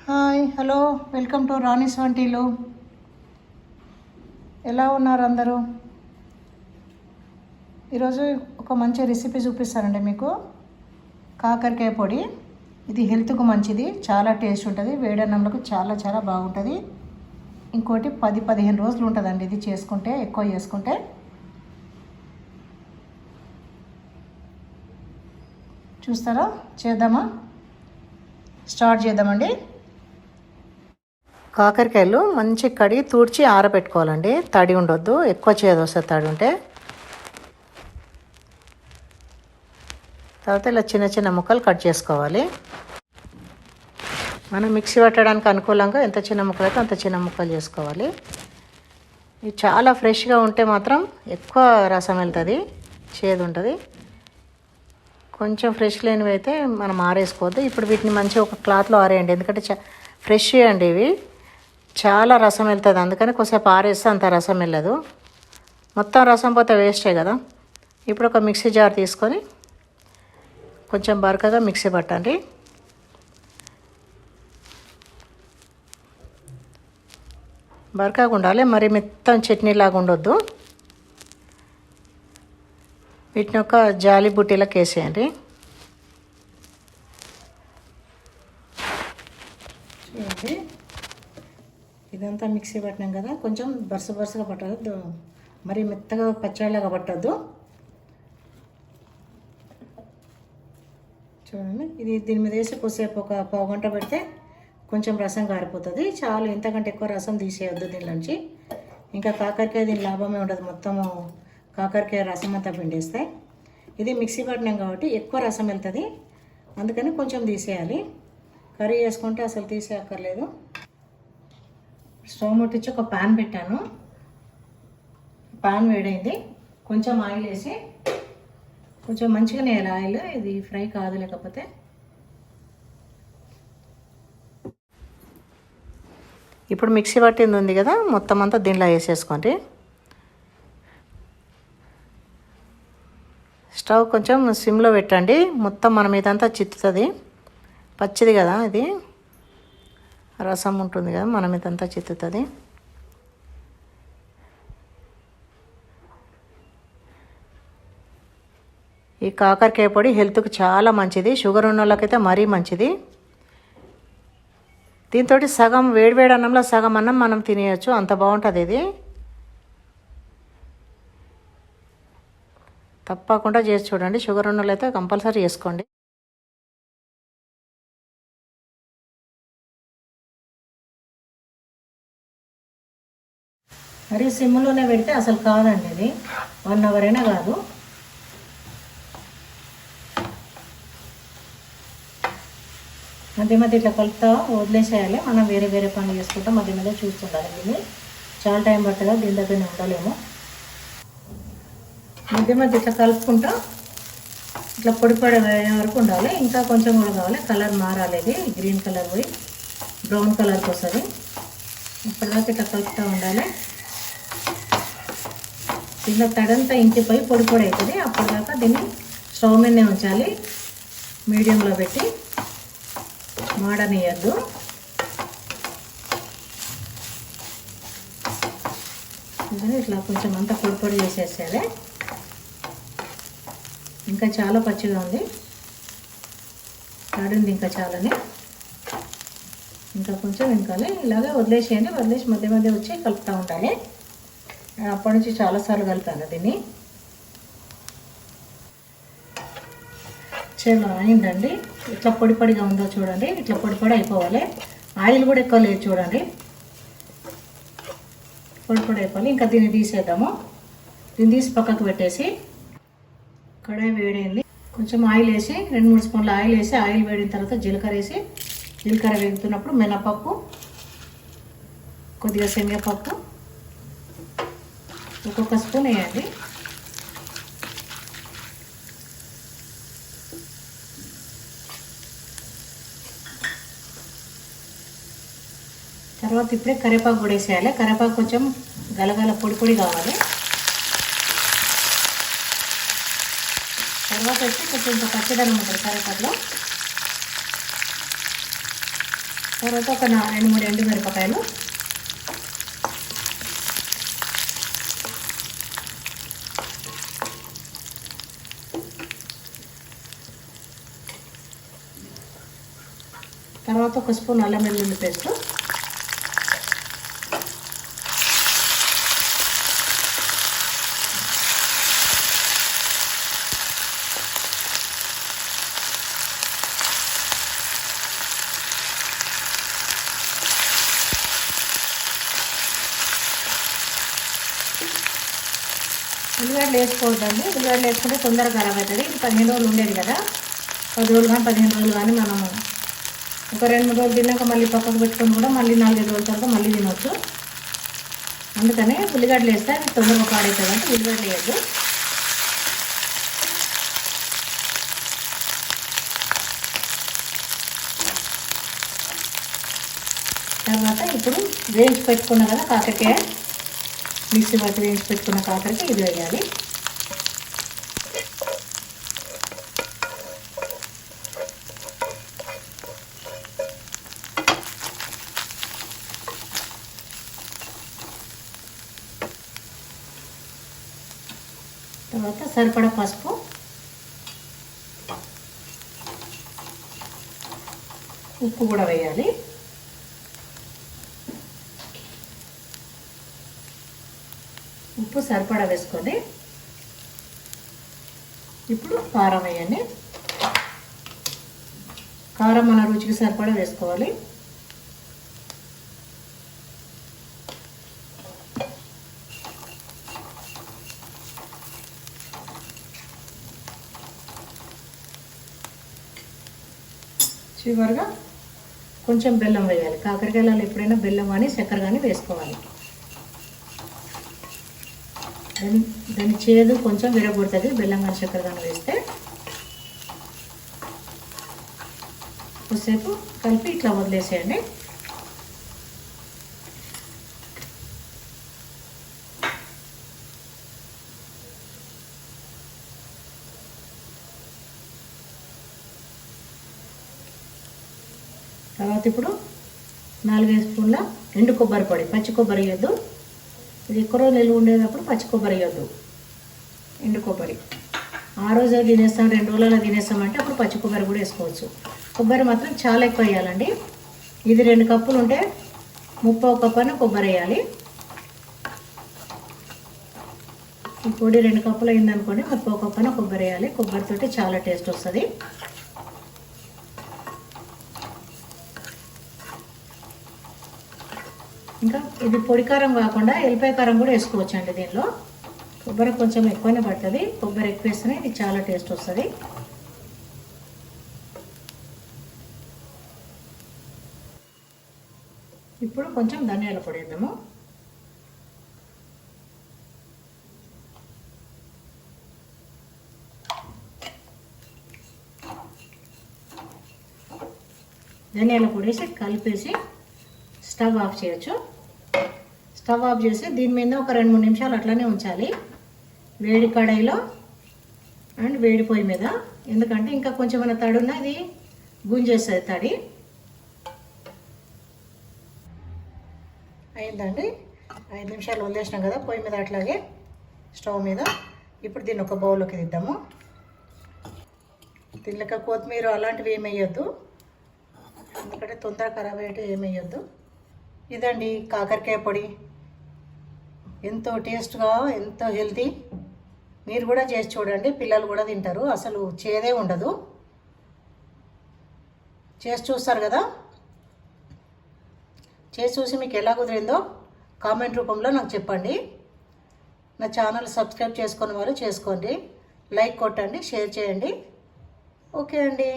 Hi hello welcome to Rani's వంటిలు. ఎలా ఉన్నారు అందరూ? ఈరోజు ఒక మంచి రెసిపీ చూపిస్తానండి మీకు. కాకరకాయ పొడి. ఇది హెల్త్కు మంచిది, చాలా టేస్ట్ ఉంటుంది, వేడన్నంలకు చాలా చాలా బాగుంటుంది. ఇంకోటి 10-15 రోజులు ఉంటుందండి ఇది చేసుకుంటే, ఎక్కువ చేసుకుంటే. చూస్తారా? చేద్దామా? స్టార్ట్ చేద్దామండి. కాకరకాయలు మంచి కడిగి తూడ్చి ఆరబెట్టుకోవాలండి. తడి ఉండొద్దు, ఎక్కువ చేదు వస్తుంది తడి ఉంటే. తర్వాత ఇలా చిన్న చిన్న ముక్కలు కట్ చేసుకోవాలి. మనం మిక్సీ పట్టడానికి అనుకూలంగా ఎంత చిన్న ముక్కలు అయితే అంత చిన్న ముక్కలు చేసుకోవాలి. ఇది చాలా ఫ్రెష్గా ఉంటే మాత్రం ఎక్కువ రసం వెళ్తుంది, చేదు ఉంటుంది. కొంచెం ఫ్రెష్ లేనివి అయితే మనం ఆరేసుకోవద్దు. ఇప్పుడు వీటిని మంచిగా ఒక క్లాత్లో ఆరేయండి, ఎందుకంటే ఫ్రెష్ అండి ఇవి, చాలా రసం వెళ్తుంది. అందుకని కొద్దిసేపు ఆరేస్తే అంత రసం వెళ్ళదు. మొత్తం రసం పోతే వేస్టే కదా. ఇప్పుడు ఒక మిక్సీ జార్ తీసుకొని కొంచెం బరకగా మిక్సీ పట్టండి. బరకగా ఉండాలి, మరి మొత్తం చట్నీలాగా ఉండొద్దు. వీటిని ఒక జాలి బుట్టీలకు వేసేయండి. చూడండి, ఇదంతా మిక్సీ పట్టినాం కదా, కొంచెం బరుసగా పట్టదు, మరి మెత్తగా పచ్చడిలాగా పట్టద్దు. చూడండి, ఇది దీని మీద వేసి కొద్దిసేపు ఒక పావు గంట పెడితే కొంచెం రసం కారిపోతుంది. చాలు, ఇంతకంటే ఎక్కువ రసం తీసేయొద్దు దీనిలోంచి. ఇంకా కాకరకాయ దీని లాభమే ఉండదు, మొత్తము కాకరకాయ రసం అంతా పిండేస్తే. ఇది మిక్సీ పట్టినాం కాబట్టి ఎక్కువ రసం వెళ్తుంది, అందుకని కొంచెం తీసేయాలి. కర్రీ చేసుకుంటే అసలు తీసేయక్కర్లేదు. స్టవ్ ముట్టించి ఒక ప్యాన్ పెట్టాను. ప్యాన్ వేడైంది, కొంచెం ఆయిల్ వేసి, కొంచెం మంచిగానే వేయాలి ఆయిల్, ఇది ఫ్రై కాదు లేకపోతే. ఇప్పుడు మిక్సీ పట్టింది ఉంది కదా, మొత్తం అంతా దీనిలో వేసేసుకోండి. స్టవ్ కొంచెం సిమ్లో పెట్టండి, మొత్తం మన మీదంతా చిత్తుతుంది. పచ్చిది కదా ఇది, రసం ఉంటుంది కదా, మన మీదంతా చిత్తుతుంది. ఈ కాకరకాయ పొడి హెల్త్కి చాలా మంచిది, షుగర్ ఉన్న వాళ్ళకైతే మరీ మంచిది. దీంతో సగం వేడివేడి అన్నంలో సగం అన్నం మనం తినేయచ్చు, అంత బాగుంటుంది ఇది. తప్పకుండా చేసి చూడండి, షుగర్ ఉన్న వాళ్ళైతే కంపల్సరీ చేసుకోండి. మరి సిమ్లోనే పెడితే అసలు కాదండి, ఇది 1 అవర్ అయినా కాదు. మధ్య మధ్య ఇట్లా కలుపుతా వదిలేసేయాలి, మనం వేరే వేరే పనులు చేసుకుంటాం, మధ్య మధ్య చూస్తుండాలి. దీన్ని చాలా టైం పడుతుందా, దీని దగ్గరనే ఉండలేము. మధ్య మధ్య ఇట్లా కలుపుకుంటా ఇట్లా పొడి అయ్యే వరకు ఉండాలి. ఇంకా కొంచెం కూడా కావాలి, కలర్ మారాలి, ఇది గ్రీన్ కలర్ పోయి బ్రౌన్ కలర్కి వస్తుంది. ఇప్పటిదాకా ఇట్లా కలుపుతూ ఉండాలి. దీంట్లో తడంతా ఇంకిపోయి పొడి అవుతుంది. అప్పటిదాకా దీన్ని స్టవ్ మీదనే ఉంచాలి, మీడియంలో పెట్టి, మాడనియద్దు. ఇట్లా కొంచెం అంతా పొడి చేసేసేయాలి. ఇంకా చాలా పచ్చిగా ఉంది, తడింది ఇంకా చాలని, ఇంకా కొంచెం వెనకాలి. ఇలాగే వదిలేసేయండి, వదిలేసి మధ్య మధ్య వచ్చి కలుపుతూ ఉండాలి. అప్పటి నుంచి చాలాసార్లు కలిపాను దీన్ని. చాలా అయిందండి, ఇట్లా పొడిగా ఉందో చూడండి, ఇట్లా పొడి అయిపోవాలి. ఆయిల్ కూడా ఎక్కువ లేదు చూడండి, పొడి అయిపోవాలి. ఇంకా దీన్ని తీసేద్దాము. దీన్ని తీసి పక్కకు పెట్టేసి, కడాయి వేడైంది, కొంచెం ఆయిల్ వేసి, 2-3 స్పూన్ల ఆయిల్ వేసి, ఆయిల్ వేడిన తర్వాత జీలకర్ర వేసి, జీలకర్ర వేగుతున్నప్పుడు మినపప్పు, కొద్దిగా శనగపప్పు ఒక్కొక్క స్పూన్ వేయండి. తర్వాత ఇప్పుడే కరివేపాకు కూడా వేసేయాలి. కరివేపాకు కొంచెం గలగల పొడి కావాలి. తర్వాత వచ్చి కొంచెం పచ్చదనం ఉంటుంది కరివేపాకులో. తర్వాత ఒక 2-3 ఎండుమిరపకాయలు, తర్వాత ఒక స్పూన్ అల్లం వెల్లుల్లి పేస్ట్, ఉల్లిగడ్డలు వేసుకోవద్దండి. ఉల్లిగడ్డలు వేసుకుంటే తొందరగా ఖరాబ్ అవుతుంది. ఇది 15 రోజులు ఉండేది కదా, 10 రోజులు కానీ 15 రోజులు కానీ మనము ఒక 2-3 రోజులు తిన్నాక మళ్ళీ పక్కకు పెట్టుకొని కూడా మళ్ళీ 4-5 రోజుల తర్వాత మళ్ళీ తినవచ్చు. అందుకనే ఉల్లిగడ్డలు వేస్తే అది తొందరగా పాడవుతుంది అంటే ఉల్లిగడ్డలు వేయద్దు. తర్వాత ఇప్పుడు వేయించి పెట్టుకున్నా కదా కాకరకాయ, మిక్సీ పట్టి వేయించి పెట్టుకున్న కాకరకాయ ఇది వేయాలి. తర్వాత సరిపడా పసుపు, ఉప్పు కూడా వేయాలి. ఉప్పు సరిపడా వేసుకోండి. ఇప్పుడు కారం వేయండి. కారం మన రుచికి సరిపడా వేసుకోవాలి. చివరిగా కొంచెం బెల్లం వేయాలి. కాకరకాయలలో ఎప్పుడైనా బెల్లం కానీ చక్కెర కానీ వేసుకోవాలి. దాని చేదు కొంచెం విరగొడుతుంది బెల్లం కానీ చక్కెర కానీ వేస్తే. కొద్దిసేపు కలిపి ఇట్లా వదిలేసేయండి. తర్వాత ఇప్పుడు 4-5 స్పూన్ల ఎండు కొబ్బరి పొడి, పచ్చి కొబ్బరి వేయద్దు. ఇది ఎక్కువ రోజులు నిల్వ ఉండేటప్పుడు పచ్చి కొబ్బరి వేయద్దు, ఎండు కొబ్బరి. ఆ రోజే తినేస్తాం, 2 రోజులలో తినేస్తామంటే అప్పుడు పచ్చి కొబ్బరి కూడా వేసుకోవచ్చు. కొబ్బరి మాత్రం చాలా ఎక్కువ వేయాలండి. ఇది 2 కప్పులు ఉంటే 30 కప్పున కొబ్బరి వేయాలి. ఈ పొడి 2 కప్పులు అయిందనుకోండి 30 కప్పున కొబ్బరి వేయాలి. కొబ్బరితోటి చాలా టేస్ట్ వస్తుంది. ఇంకా ఇది పొడి కారం కాకుండా ఎల్లిపాయ కారం కూడా వేసుకోవచ్చు అండి. దీనిలో కొబ్బరి కొంచెం ఎక్కువనే పడుతుంది. కొబ్బరి ఎక్కువ వేస్తేనే ఇది చాలా టేస్ట్ వస్తుంది. ఇప్పుడు కొంచెం ధనియాల పొడి వేద్దాము. ధనియాల పొడి వేసి కలిపేసి స్టవ్ ఆఫ్ చేయొచ్చు. స్టవ్ ఆఫ్ చేసి దీని మీద ఒక 2-3 నిమిషాలు అట్లనే ఉంచాలి, వేడి కడాయిలో అండ్ వేడి పొయ్యి మీద. ఎందుకంటే ఇంకా కొంచెం మన తడి ఉన్న ఇది గుంజేస్తుంది తడి. అయిందండి, 5 నిమిషాలు వదిలేసినాం కదా పొయ్యి మీద అట్లాగే స్టవ్ మీద. ఇప్పుడు దీన్ని ఒక బౌల్లోకి తీద్దాము. దీనిలో కొత్తిమీర అలాంటివి ఏమి వేయొద్దు, ఎందుకంటే తొందరగా ఖరాబ్ అయ్యేటివి ఏమి వేయొద్దు. ఇదండి కాకరకాయ పొడి, ఎంతో టేస్ట్గా, ఎంతో హెల్తీ. మీరు కూడా చేసి చూడండి, పిల్లలు కూడా తింటారు. అసలు చేదే ఉండదు. చేసి చూస్తారు కదా, చేసి చూసి మీకు ఎలా కుదిరిందో కామెంట్ రూపంలో నాకు చెప్పండి. నా ఛానల్ సబ్స్క్రైబ్ చేసుకున్న వారు చేసుకోండి, లైక్ కొట్టండి, షేర్ చేయండి. ఓకే అండి.